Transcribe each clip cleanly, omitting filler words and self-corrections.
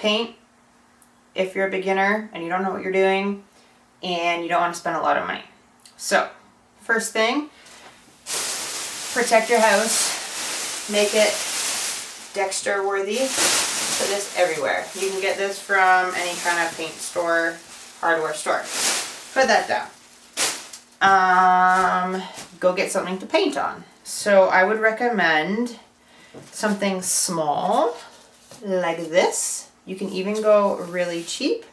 paint if you're a beginner and you don't know what you're doing and you don't want to spend a lot of money. So, first thing, protect your house, make it Dexter worthy. Put this everywhere. You can get this from any kind of paint store, hardware store. Put that down. Go get something to paint on. So I would recommend something small like this. You can even go really cheap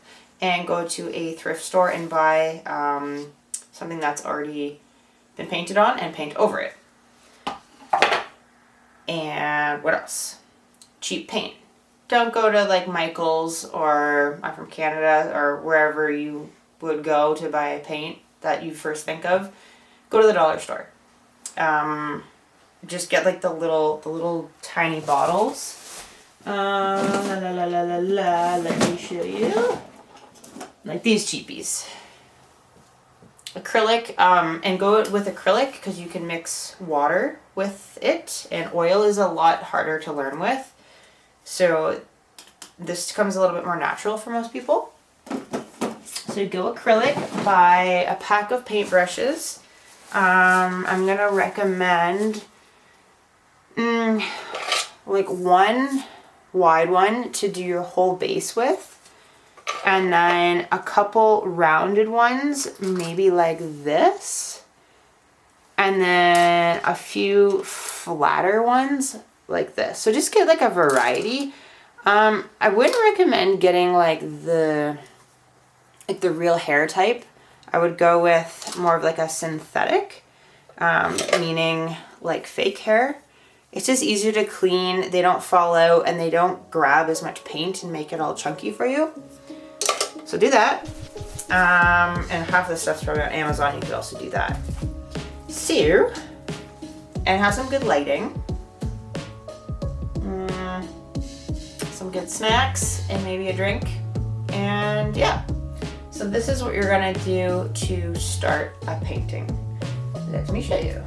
and go to a thrift store and buy something that's already been painted on and paint over it. And what else? Cheap paint. Don't go to like Michael's, or I'm from Canada, or wherever you would go to buy a paint that you first think of. Go to the dollar store. Just get like the little tiny bottles. Let me show you. Like these cheapies. Acrylic, and go with acrylic because you can mix water with it, and oil is a lot harder to learn with. So this comes a little bit more natural for most people. So go acrylic, buy a pack of paintbrushes. I'm going to recommend like one wide one to do your whole base with. And then a couple rounded ones, maybe like this. And then a few flatter ones like this. So just get like a variety. I wouldn't recommend getting like the real hair type. I would go with more of like a synthetic, meaning like fake hair. It's just easier to clean. They don't fall out and they don't grab as much paint and make it all chunky for you. So do that. And half the stuff's probably on Amazon. You could also do that. So, and have some good lighting. Some good snacks and maybe a drink. And yeah. So this is what you're gonna do to start a painting. Let me show you.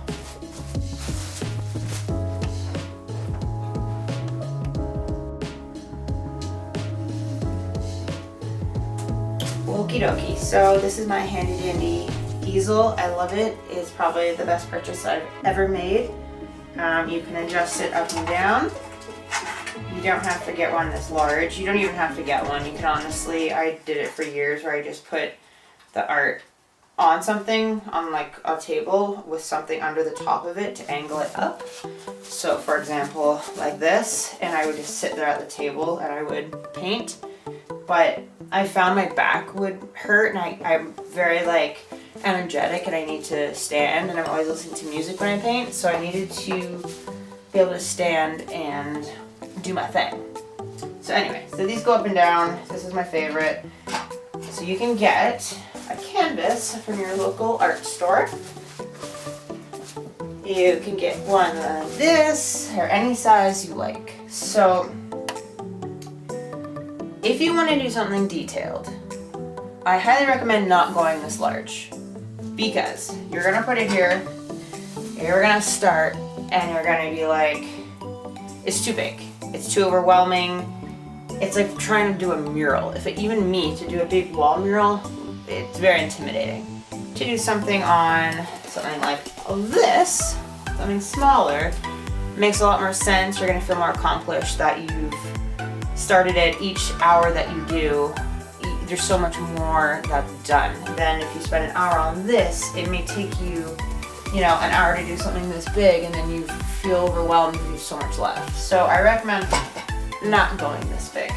Okie dokie. So this is my handy dandy easel. I love it. It's probably the best purchase I've ever made. You can adjust it up and down. You don't have to get one this large. You don't even have to get one. You can honestly, I did it for years where I just put the art on something, on like a table with something under the top of it to angle it up. So for example, like this, and I would just sit there at the table and I would paint. But I found my back would hurt and I'm very like energetic and I need to stand, and I'm always listening to music when I paint. So I needed to be able to stand and do my thing. So anyway, so these go up and down. This is my favorite. So you can get a canvas from your local art store. You can get one like this or any size you like. So if you want to do something detailed, I highly recommend not going this large, because you're gonna put it here, you're gonna start, and you're gonna be like, it's too big. It's too overwhelming. It's like trying to do a mural. Even me, to do a big wall mural, it's very intimidating. To do something on something like this, something smaller, makes a lot more sense. You're gonna feel more accomplished that you've started it. Each hour that you do, there's so much more that's done. Then if you spend an hour on this, it may take you, an hour to do something this big, and then you feel overwhelmed and there's so much left. So I recommend not going this big.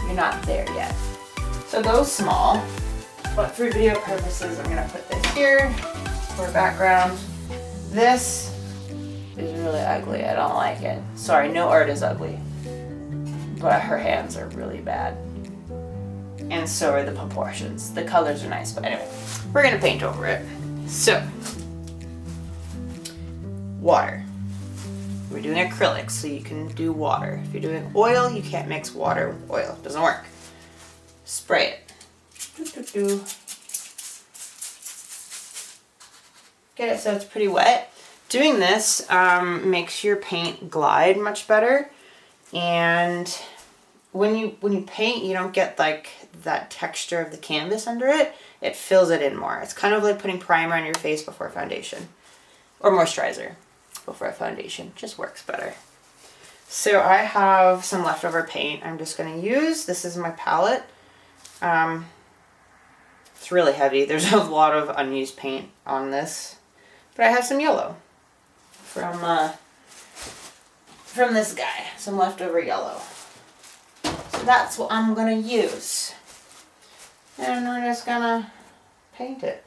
You're not there yet. So go small, but for video purposes, I'm gonna put this here for background. This is really ugly. I don't like it. Sorry, no art is ugly, but her hands are really bad. And so are the proportions. The colors are nice, but anyway, we're gonna paint over it. So, water. We're doing acrylic, so you can do water. If you're doing oil, you can't mix water with oil. It doesn't work. Spray it. Get it so it's pretty wet. Doing this makes your paint glide much better, and when you paint, you don't get like that texture of the canvas under it. It fills it in more. It's kind of like putting primer on your face before foundation, or moisturizer before a foundation. Just works better. So I have some leftover paint I'm just going to use. This is my palette. It's really heavy. There's a lot of unused paint on this. But I have some yellow from this guy. Some leftover yellow. So that's what I'm going to use. And we're just going to paint it.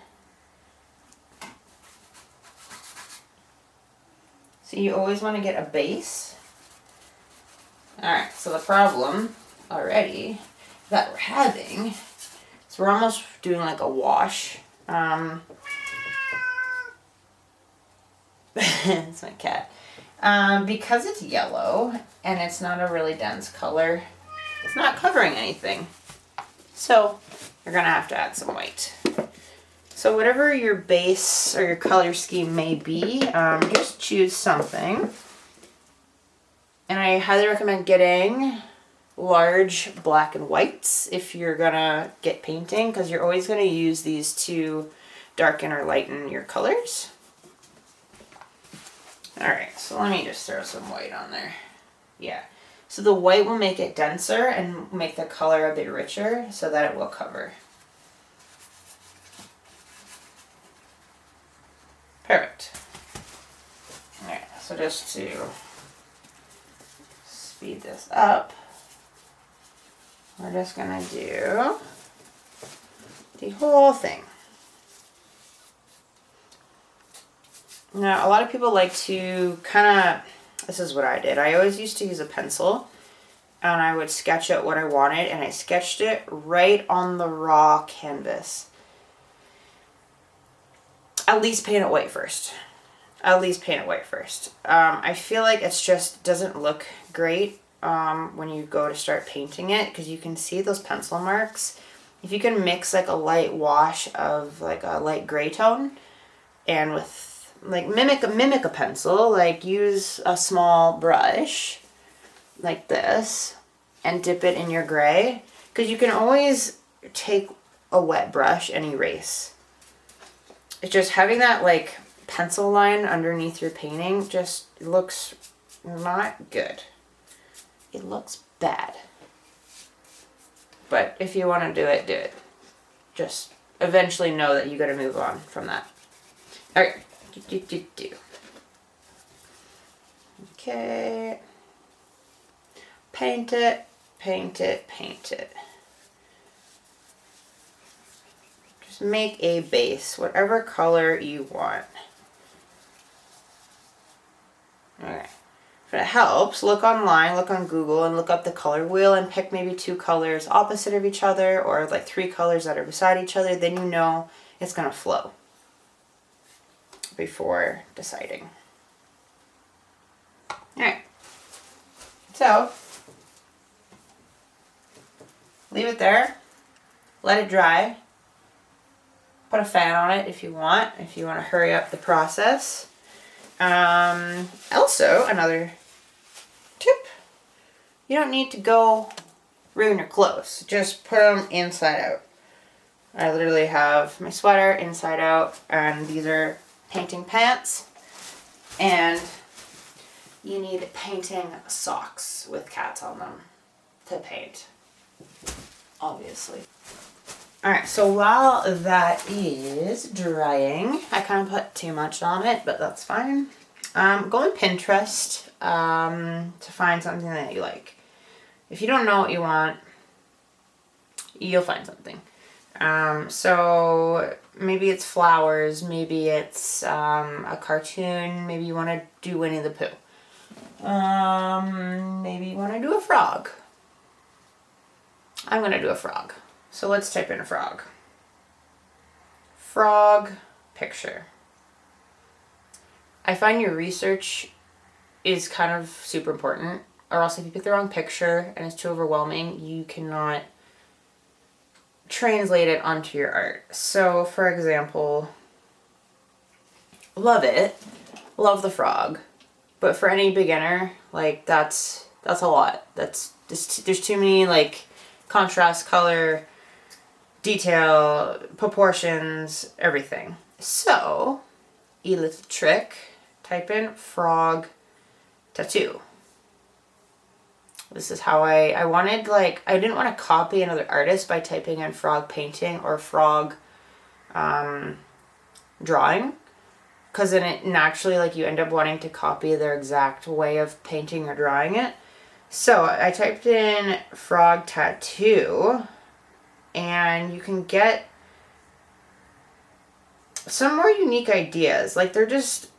So you always want to get a base. Alright, so the problem already that we're having is we're almost doing like a wash. It's my cat. Because it's yellow and it's not a really dense color, it's not covering anything. So you're going to have to add some white. So whatever your base or your color scheme may be, just choose something. And I highly recommend getting large black and whites if you're gonna get painting, because you're always gonna use these to darken or lighten your colors. Alright, so let me just throw some white on there. Yeah. So the white will make it denser and make the color a bit richer so that it will cover. Perfect. Alright, so just to speed this up, we're just gonna do the whole thing. Now, a lot of people like to this is what I did. I always used to use a pencil and I would sketch out what I wanted, and I sketched it right on the raw canvas. At least paint it white first. At least paint it white first. I feel like it's just doesn't look great when you go to start painting it, because you can see those pencil marks. If you can mix like a light wash of like a light gray tone and with like mimic a pencil, like use a small brush like this and dip it in your gray, because you can always take a wet brush and erase. It's just having that like pencil line underneath your painting just looks not good. It looks bad. But if you want to do it, do it. Just eventually know that you got to move on from that. Okay. Okay. Paint it, paint it, paint it. Just make a base, whatever color you want. Okay. If it helps, look online, look on Google, and look up the color wheel and pick maybe 2 colors opposite of each other, or like 3 colors that are beside each other. Then you know it's going to flow before deciding. Alright. So, leave it there. Let it dry. Put a fan on it if you want to hurry up the process. Also, another tip, you don't need to go ruin your clothes. Just put them inside out. I literally have my sweater inside out, and these are painting pants, and you need painting socks with cats on them to paint, obviously. Alright, so while that is drying, I kind of put too much on it, but that's fine. Go on Pinterest to find something that you like. If you don't know what you want, you'll find something. So maybe it's flowers, maybe it's a cartoon, maybe you want to do Winnie the Pooh. Maybe you want to do a frog. I'm going to do a frog. So let's type in a frog. Frog picture. I find your research is kind of super important, or else if you pick the wrong picture and it's too overwhelming, you cannot translate it onto your art. So for example, love it, love the frog, but for any beginner, like that's That's a lot. That's just, there's too many like contrast, color, detail, proportions, everything. So, a little trick, type in frog tattoo. This is how I wanted, like, I didn't want to copy another artist by typing in frog painting or frog drawing, because then it naturally, like, you end up wanting to copy their exact way of painting or drawing it. So I typed in frog tattoo, and you can get some more unique ideas. Like, they're just,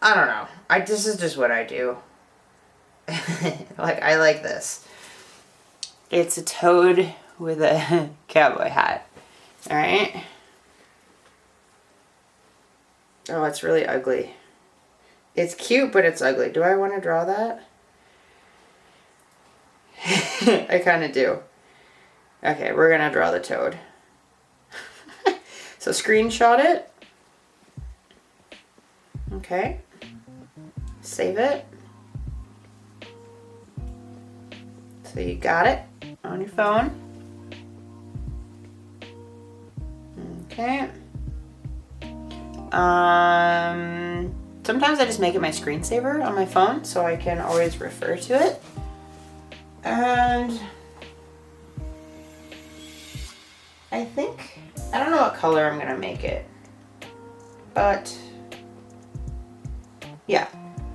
I don't know. This is just what I do. Like, I like this. It's a toad with a cowboy hat. Alright. Oh, it's really ugly. It's cute, but it's ugly. Do I want to draw that? I kind of do. Okay, we're going to draw the toad. So screenshot it. Okay. Save it. So you got it on your phone. Okay. Sometimes I just make it my screensaver on my phone so I can always refer to it. And I think, I don't know what color I'm gonna make it, but yeah,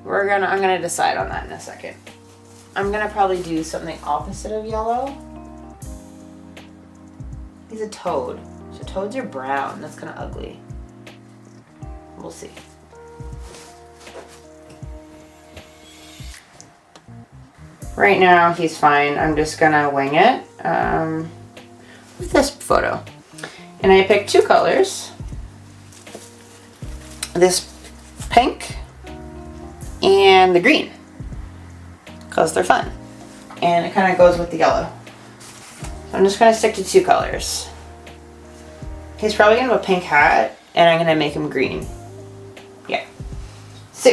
I'm gonna decide on that in a second. I'm gonna probably do something opposite of yellow. He's a toad, so toads are brown. That's kind of ugly. We'll see. Right now he's fine. I'm just gonna wing it with this photo. And I picked two colors. This pink and the green, because they're fun. And it kind of goes with the yellow. So I'm just gonna stick to two colors. He's probably gonna have a pink hat, and I'm gonna make him green. Yeah. So,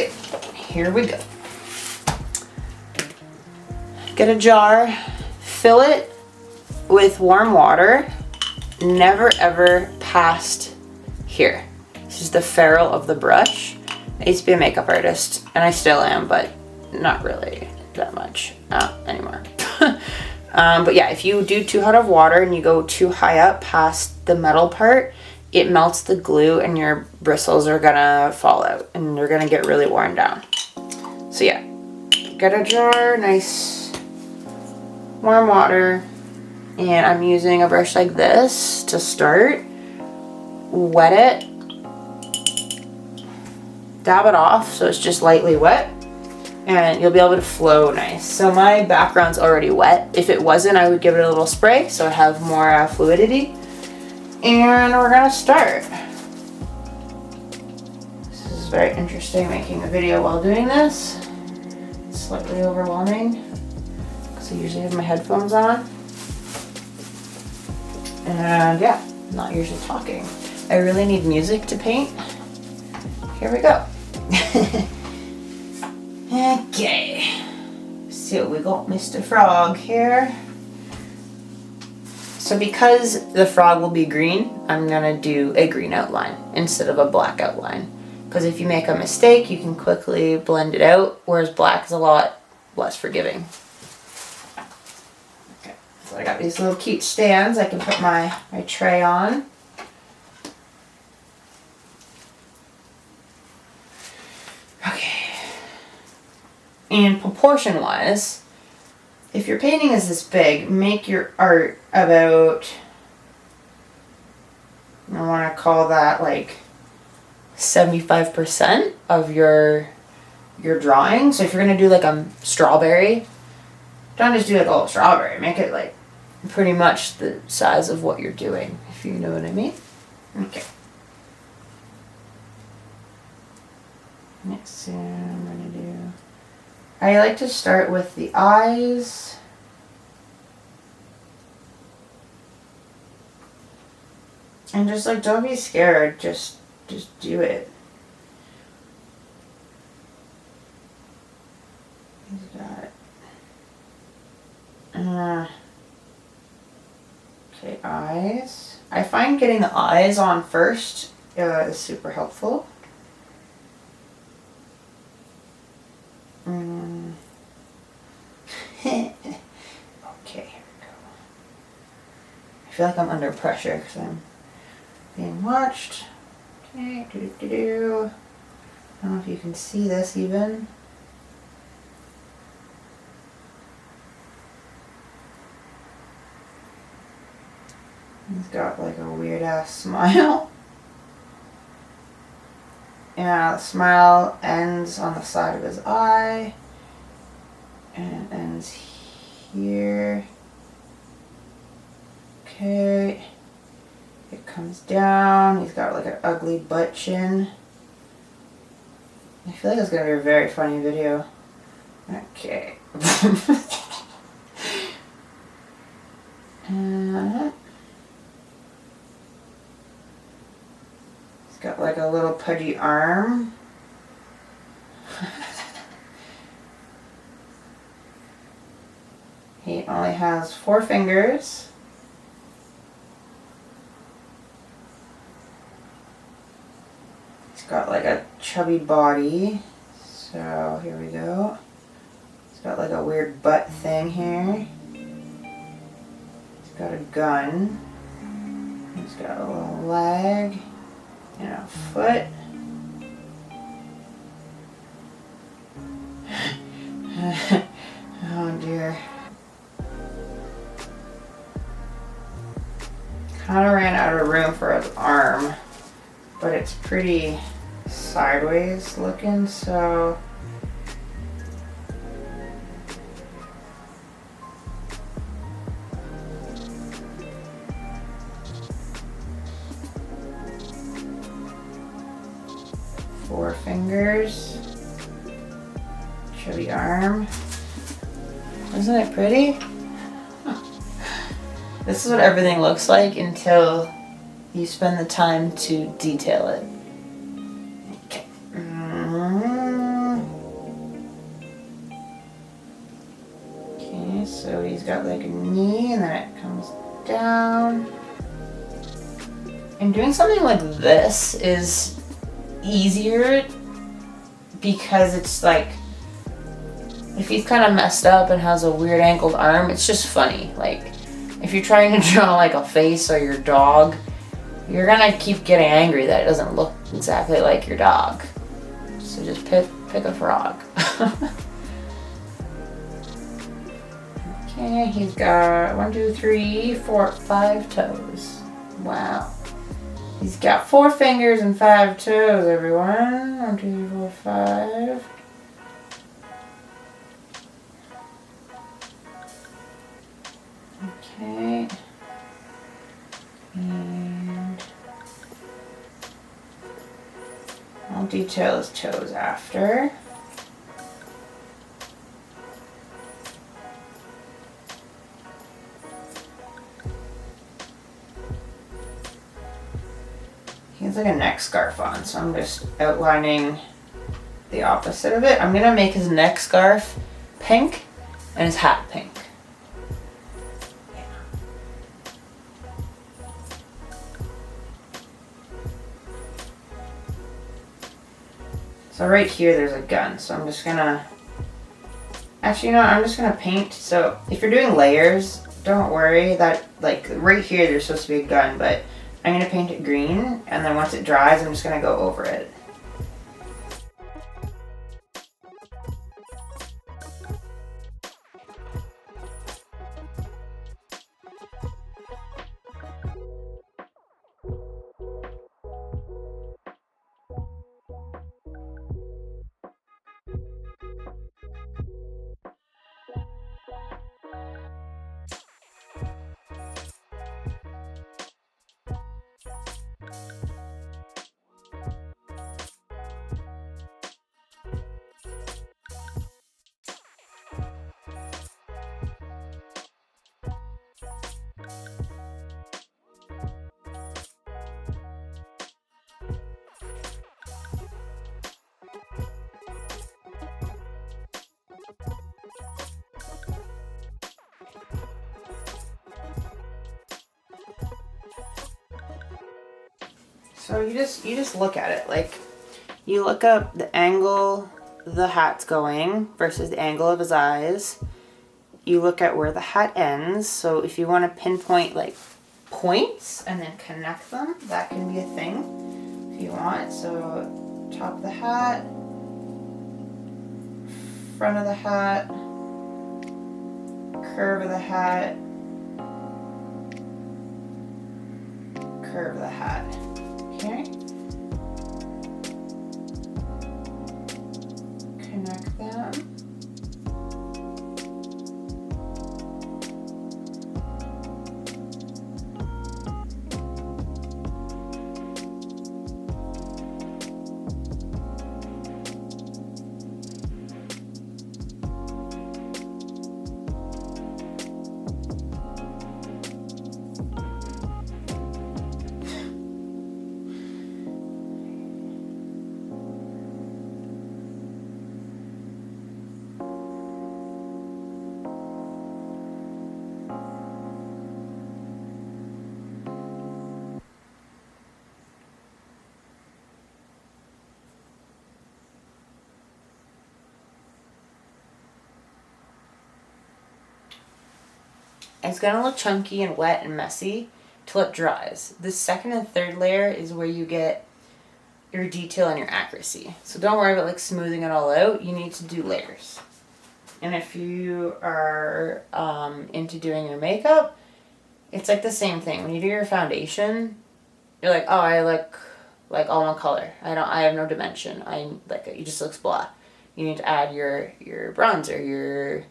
here we go. Get a jar, fill it with warm water, never ever past here. This is the ferrule of the brush. I used to be a makeup artist, and I still am, but not really that much anymore. But yeah, if you do too hot of water and you go too high up past the metal part, it melts the glue and your bristles are gonna fall out and they're gonna get really worn down. So yeah, get a jar, nice warm water, and I'm using a brush like this to start. Wet it, dab it off so it's just lightly wet, and you'll be able to flow nice. So my background's already wet. If it wasn't, I would give it a little spray so I have more fluidity. And we're gonna start. This is very interesting, making a video while doing this. It's slightly overwhelming because I usually have my headphones on. And yeah, I'm not usually talking. I really need music to paint. Here we go. Okay. So we got Mr. Frog here. So because the frog will be green, I'm gonna do a green outline instead of a black outline. Because if you make a mistake, you can quickly blend it out, whereas black is a lot less forgiving. Okay, so I got these little cute stands I can put my tray on. Okay. And proportion-wise, if your painting is this big, make your art about, I want to call that like 75% of your drawing. So if you're going to do like a strawberry, don't just do like a little strawberry. Make it like pretty much the size of what you're doing, if you know what I mean. Okay. Next thing I'm going to do, I like to start with the eyes. And just like, don't be scared, just do it. He's got eyes. I find getting the eyes on first is super helpful. Okay, here we go. I feel like I'm under pressure because I'm being watched. Okay, I don't know if you can see this even. He's got like a weird ass smile. Yeah, the smile ends on the side of his eye and ends here. Okay, it comes down. He's got like an ugly butt chin. I feel like it's gonna be a very funny video. Okay. He's got like a little pudgy arm. He only has 4 fingers. He's got like a chubby body. So here we go. He's got like a weird butt thing here. He's got a gun. He's got a little leg and a foot. Oh dear. Kind of ran out of room for his arm, but it's pretty sideways looking, so four fingers, chubby arm. Isn't it pretty? This is what everything looks like until you spend the time to detail it. Okay. Okay, so he's got like a knee and then it comes down. And doing something like this is easier because it's like, if he's kind of messed up and has a weird angled arm, it's just funny. Like, if you're trying to draw like a face or your dog, you're gonna keep getting angry that it doesn't look exactly like your dog. So just pick a frog. Okay, he's got 1, 2, 3, 4, 5 toes. Wow. He's got 4 fingers and 5 toes, everyone. 1, 2, 3, 4, 5. Okay. And I'll detail his toes after. He has like a neck scarf on, so I'm just outlining the opposite of it. I'm gonna make his neck scarf pink and his hat pink. So right here there's a gun, so I'm just gonna, actually, you know, I'm just gonna paint. So if you're doing layers, don't worry that, like, right here there's supposed to be a gun, but I'm gonna paint it green, and then once it dries, I'm just gonna go over it. So you just look at it, like you look up the angle the hat's going versus the angle of his eyes. You look at where the hat ends. So if you want to pinpoint like points and then connect them, that can be a thing if you want. So top of the hat, front of the hat, curve of the hat, curve of the hat. Okay. Connect them. It's gonna look chunky and wet and messy till it dries. The second and third layer is where you get your detail and your accuracy. So don't worry about like smoothing it all out. You need to do layers. And if you are into doing your makeup, it's like the same thing. When you do your foundation, you're like, oh, I like all one color. I have no dimension. I like it. It just looks blah. You need to add your bronzer, your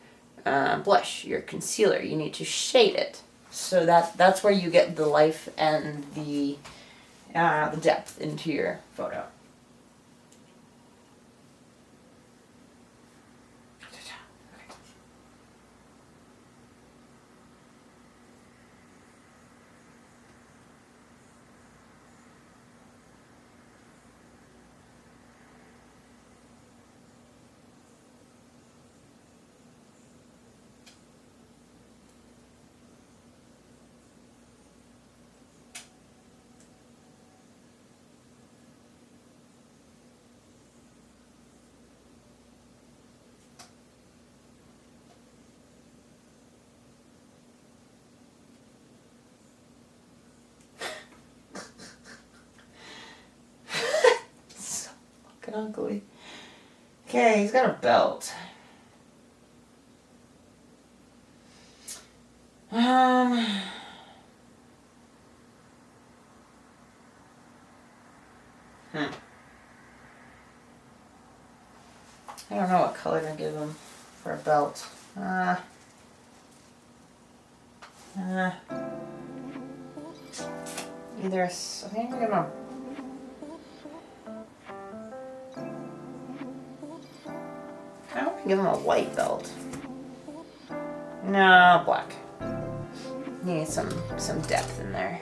blush, your concealer. You need to shade it. So that's where you get the life and the depth into your photo. Ugly. Okay, he's got a belt. I don't know what color to give him for a belt. Either I think I'm gonna give him a white belt. No, black. Need some depth in there.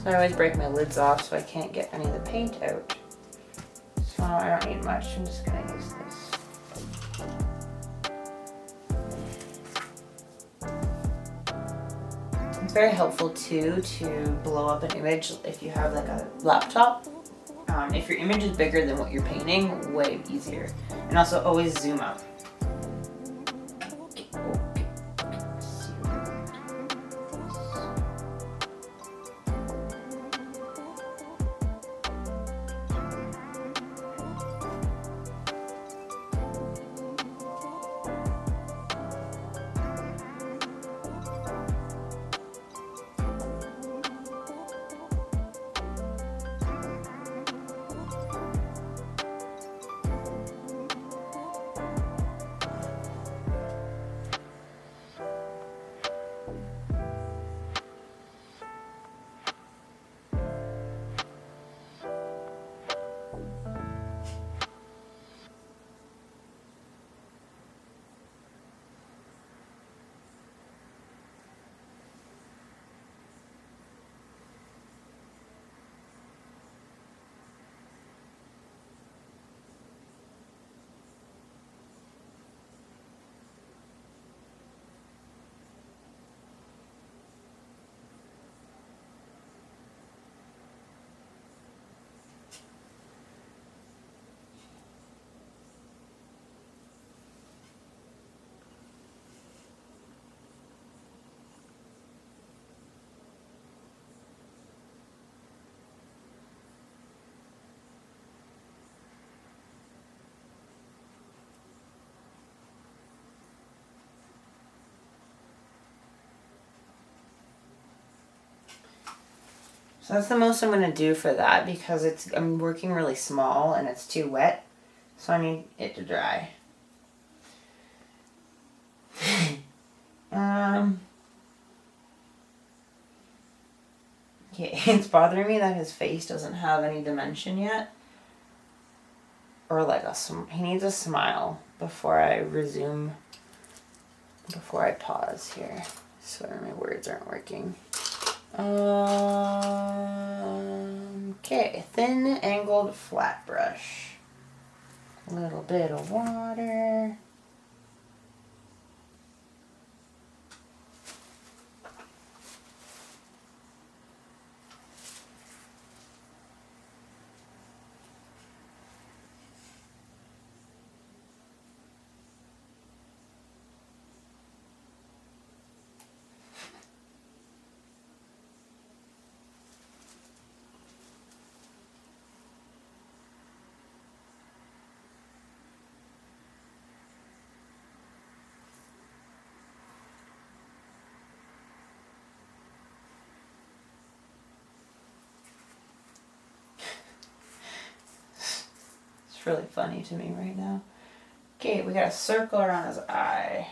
So I always break my lids off so I can't get any of the paint out. So I don't need much. I'm just gonna use this. It's very helpful too to blow up an image if you have like a laptop. If your image is bigger than what you're painting, way easier. And also always zoom up. So that's the most I'm gonna do for that because I'm working really small and it's too wet. So I need it to dry. Okay, it's bothering me that his face doesn't have any dimension yet. Or like he needs a smile before I resume, before I pause here. I swear my words aren't working. Okay, thin angled flat brush. A little bit of water. It's really funny to me right now. Okay, we got a circle around his eye.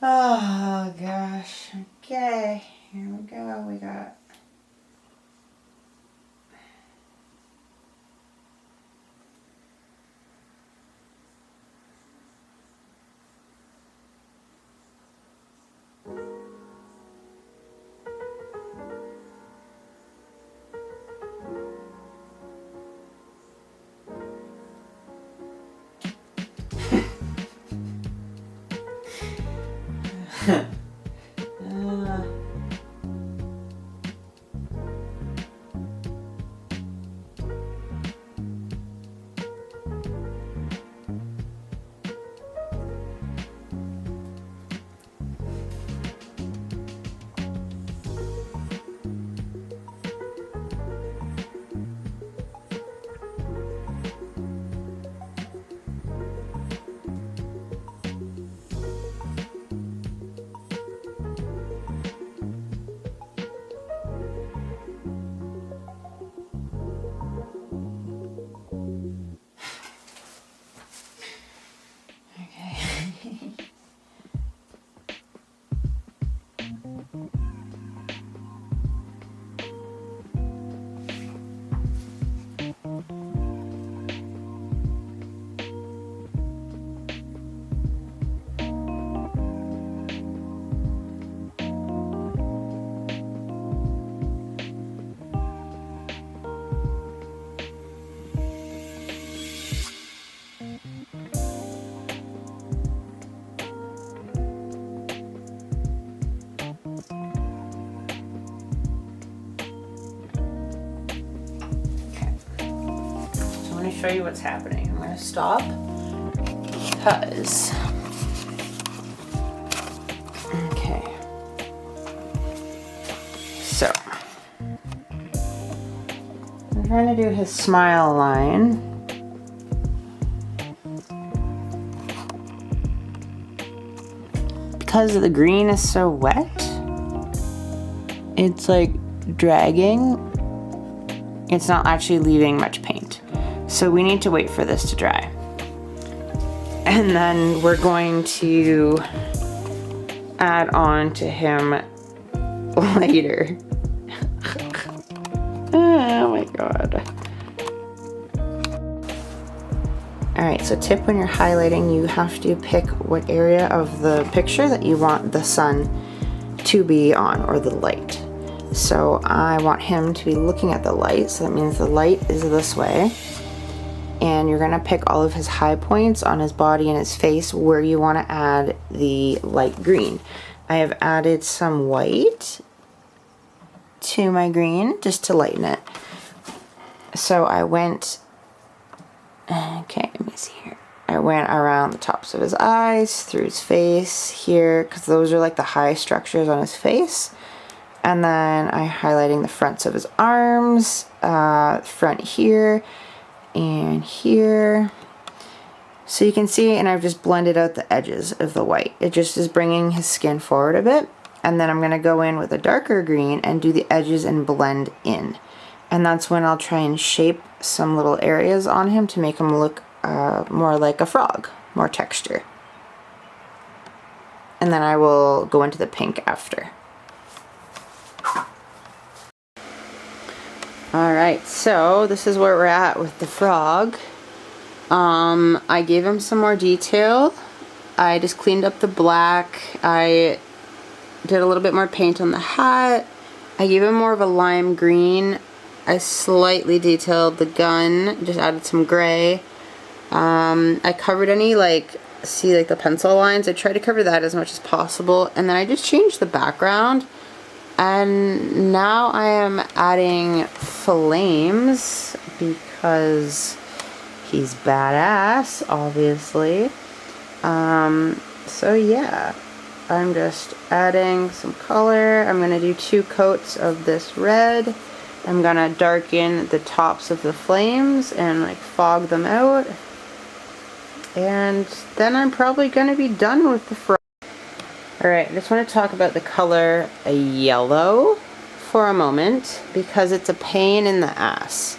Oh gosh. Okay, here we go. We got show you what's happening. I'm going to stop because, okay, so I'm trying to do his smile line. Because the green is so wet, it's like dragging. It's not actually leaving much paint. So we need to wait for this to dry. And then we're going to add on to him later. Oh my God. Alright, so tip when you're highlighting, you have to pick what area of the picture that you want the sun to be on, or the light. So I want him to be looking at the light, so that means the light is this way. And you're gonna pick all of his high points on his body and his face where you wanna add the light green. I have added some white to my green just to lighten it. So I went, okay, let me see here. I went around the tops of his eyes, through his face here, because those are like the high structures on his face. And then I'm highlighting the fronts of his arms, front here and here. So you can see, and I've just blended out the edges of the white. It just is bringing his skin forward a bit. And then I'm gonna go in with a darker green and do the edges and blend in. And that's when I'll try and shape some little areas on him to make him look more like a frog, more texture. And then I will go into the pink after. Alright, so this is where we're at with the frog. I gave him some more detail. I just cleaned up the black. I did a little bit more paint on the hat. I gave him more of a lime green. I slightly detailed the gun, just added some gray. I covered any, like, see, like the pencil lines. I tried to cover that as much as possible. And then I just changed the background. And now I am adding flames because he's badass, obviously. So yeah, I'm just adding some color. I'm gonna do 2 coats of this red. I'm gonna darken the tops of the flames and like fog them out. And then I'm probably gonna be done with the frog. Alright, I just want to talk about the color yellow for a moment because it's a pain in the ass.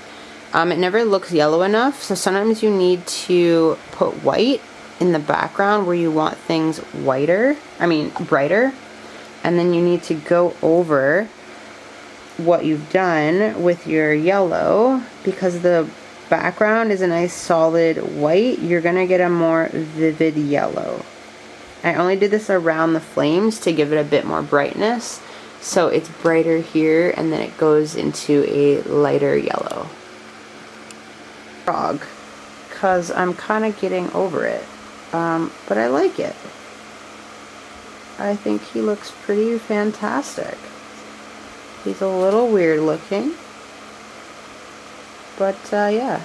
It never looks yellow enough, so sometimes you need to put white in the background where you want things brighter, and then you need to go over what you've done with your yellow. Because the background is a nice solid white, you're gonna get a more vivid yellow. I only did this around the flames to give it a bit more brightness, so it's brighter here and then it goes into a lighter yellow. Frog, because I'm kind of getting over it, but I like it. I think he looks pretty fantastic. He's a little weird looking, but yeah.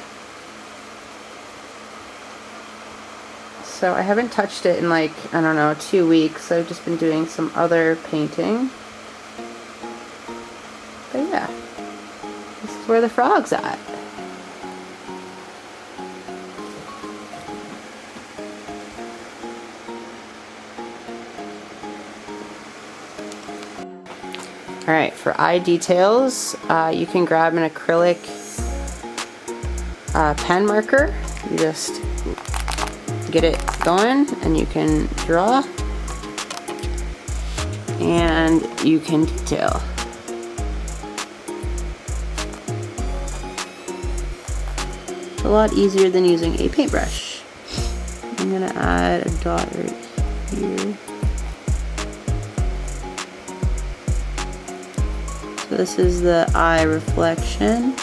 So I haven't touched it in like, I don't know, 2 weeks. I've just been doing some other painting. But yeah, this is where the frog's at. Alright, for eye details, you can grab an acrylic pen marker. You just get it going and you can draw and you can detail. It's a lot easier than using a paintbrush. I'm gonna add a dot right here. So this is the eye reflection.